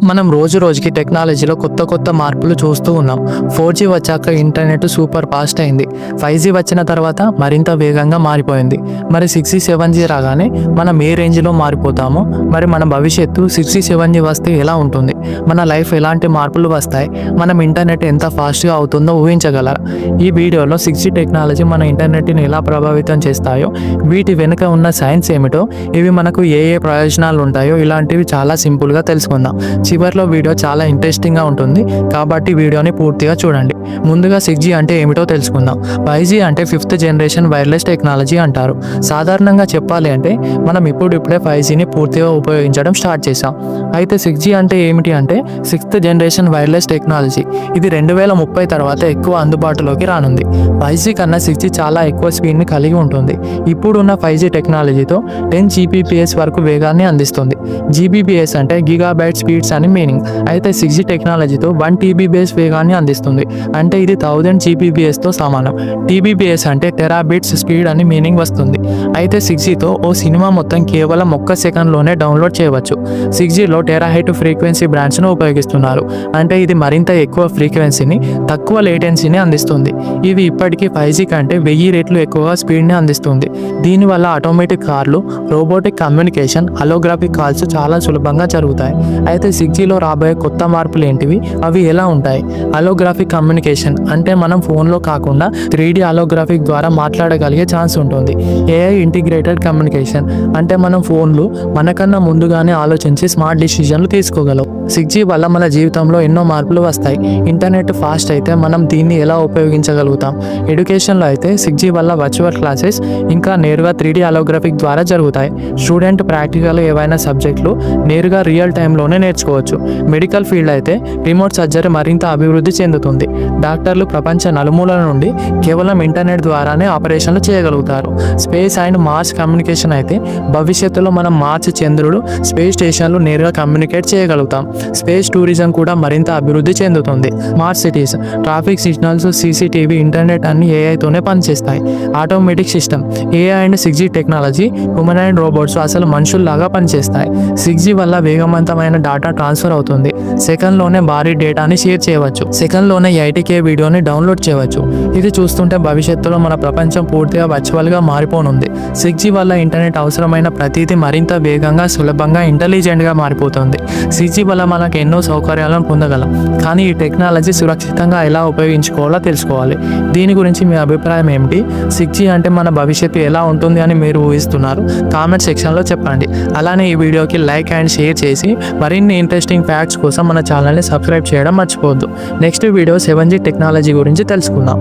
మనం రోజు రోజుకి టెక్నాలజీలో కొత్త మార్పులు చూస్తూ ఉన్నాం. 4G వచ్చాక ఇంటర్నెట్ సూపర్ ఫాస్ట్ అయింది. 5G వచ్చిన తర్వాత మరింత వేగంగా మారిపోయింది. మరి 6G 7G రాగానే మనం ఏ రేంజ్లో మారిపోతామో, మరి మన భవిష్యత్తు 6G 7G వస్తే ఎలా ఉంటుంది, మన లైఫ్ ఎలాంటి మార్పులు వస్తాయి, మనం ఇంటర్నెట్ ఎంత ఫాస్ట్గా అవుతుందో ఊహించగలరా? ఈ వీడియోలో 6G టెక్నాలజీ మన ఇంటర్నెట్ని ఎలా ప్రభావితం చేస్తాయో, వీటి వెనుక ఉన్న సైన్స్ ఏమిటో, ఇవి మనకు ఏ ప్రయోజనాలు ఉంటాయో, ఇలాంటివి చాలా సింపుల్గా తెలుసుకుందాం. చివర్లో వీడియో చాలా ఇంట్రెస్టింగ్గా ఉంటుంది, కాబట్టి వీడియోని పూర్తిగా చూడండి. ముందుగా 6G అంటే ఏమిటో తెలుసుకుందాం. 5G అంటే 5th జనరేషన్ వైర్లెస్ టెక్నాలజీ అంటారు. సాధారణంగా చెప్పాలి అంటే మనం ఇప్పుడిప్పుడే 5Gని పూర్తిగా ఉపయోగించడం స్టార్ట్ చేసాం. అయితే 6G అంటే ఏమిటి అంటే 6th జనరేషన్ వైర్లెస్ టెక్నాలజీ. ఇది 2030 తర్వాత ఎక్కువ అందుబాటులోకి రానుంది. 5G కన్నా 6G చాలా ఎక్కువ స్పీడ్ని కలిగి ఉంటుంది. ఇప్పుడున్న 5G టెక్నాలజీతో 10 Gbps వరకు వేగాన్ని అందిస్తుంది. Gbps అంటే గిగాబైట్ స్పీడ్స్ అని మీనింగ్. అయితే 6G టెక్నాలజీతో 1 TBps వేగాన్ని అందిస్తుంది. అంటే ఇది 1000 Gbpsతో సమానం. TBps అంటే టెరాబిట్స్ స్పీడ్ అని మీనింగ్ వస్తుంది. అయితే 6Gతో ఓ సినిమా మొత్తం కేవలం 1 సెకండ్లోనే డౌన్లోడ్ చేయవచ్చు. 6Gలో టెరాహైట్ ఫ్రీక్వెన్సీ బ్రాండ్స్ను ఉపయోగిస్తున్నారు. అంటే ఇది మరింత ఎక్కువ ఫ్రీక్వెన్సీని, తక్కువ లేటెన్సీని అందిస్తుంది. ఇది ఇప్పటికీ 5G కంటే 1000 రెట్లు ఎక్కువగా స్పీడ్ని అందిస్తుంది. దీనివల్ల ఆటోమేటిక్ కార్లు, రోబోటిక్ కమ్యూనికేషన్, హలోగ్రాఫిక్ కాల్స్ చాలా సులభంగా జరుగుతాయి. అయితే 6Gలో రాబోయే కొత్త మార్పులు ఏంటివి, అవి ఎలా ఉంటాయి? హలోగ్రాఫిక్ కమ్యూనికేషన్ అంటే మనం ఫోన్లో కాకుండా 3D హలోగ్రాఫిక్ ద్వారా మాట్లాడగలిగే ఛాన్స్ ఉంటుంది. AI ఇంటిగ్రేటెడ్ కమ్యూనికేషన్ అంటే మనం ఫోన్లు మనకన్నా ముందుగానే ఆలోచించి స్మార్ట్ డిసిజన్లు తీసుకోగలవు. 6G వల్ల మన జీవితంలో ఎన్నో మార్పులు వస్తాయి. ఇంటర్నెట్ ఫాస్ట్ అయితే మనం దీన్ని ఎలా ఉపయోగించగలుగుతాం? ఎడ్యుకేషన్లో అయితే 6G వల్ల వర్చువల్ క్లాసెస్ ఇంకా నేరుగా 3D హలోగ్రాఫిక్ ద్వారా జరుగుతాయి. స్టూడెంట్ ప్రాక్టికల్ ఏవైనా సబ్జెక్టులు నేరుగా రియల్ టైంలోనే నేర్చుకోవచ్చు. మెడికల్ ఫీల్డ్ అయితే రిమోట్ సర్జరీ మరింత అభివృద్ధి చెందుతుంది. డాక్టర్లు ప్రపంచ నలుమూలల నుండి కేవలం ఇంటర్నెట్ ద్వారానే ఆపరేషన్లు చేయగలుగుతారు. స్పేస్ అండ్ మార్స్ కమ్యూనికేషన్ అయితే భవిష్యత్తులో మనం మార్స్, చంద్రుడు, స్పేస్ స్టేషన్లు నేరుగా కమ్యూనికేట్ చేయగలుగుతాం. స్పేస్ టూరిజం కూడా మరింత అభివృద్ధి చెందుతుంది. Smart cities, traffic signals, CCTV, internet అన్ని AIతోనే పనిచేస్తాయి. Automatic system, AI and 6G technology, humanoid robots అసలు మనుషుల్లాగా పనిచేస్తాయి. 6G వల్ల వేగవంతమైన డేటా ట్రాన్స్ఫర్ అవుతుంది. సెకండ్లోనే భారీ డేటాని షేర్ చేయవచ్చు. సెకండ్లోనే 80K వీడియోని డౌన్లోడ్ చేయవచ్చు. ఇది చూస్తుంటే భవిష్యత్తులో మన ప్రపంచం పూర్తిగా వర్చువల్గా మారిపోనుంది. 6G వల్ల ఇంటర్నెట్ అవసరమైన ప్రతిదీ మరింత వేగంగా, సులభంగా, ఇంటెలిజెంట్గా మారిపోతుంది. 6G వల్ల మనకు ఎన్నో సౌకర్యాలను పొందగలం, కానీ ఈ టెక్నాలజీ సురక్షితంగా ఎలా ఉపయోగించుకోవాలో తెలుసుకోవాలి. దీని గురించి మీ అభిప్రాయం ఏమిటి? 6G అంటే మన భవిష్యత్తు ఎలా ఉంటుంది అని మీరు ఊహిస్తున్నారు? కామెంట్ సెక్షన్లో చెప్పండి. అలానే ఈ వీడియోకి లైక్ అండ్ షేర్ చేసి మరిన్ని ఇంట్రెస్టింగ్ ఫ్యాక్ట్స్ కోసం మన ఛానల్ని సబ్స్క్రైబ్ చేయడం మర్చిపోవద్దు. నెక్స్ట్ వీడియో 7G టెక్నాలజీ గురించి తెలుసుకుందాం.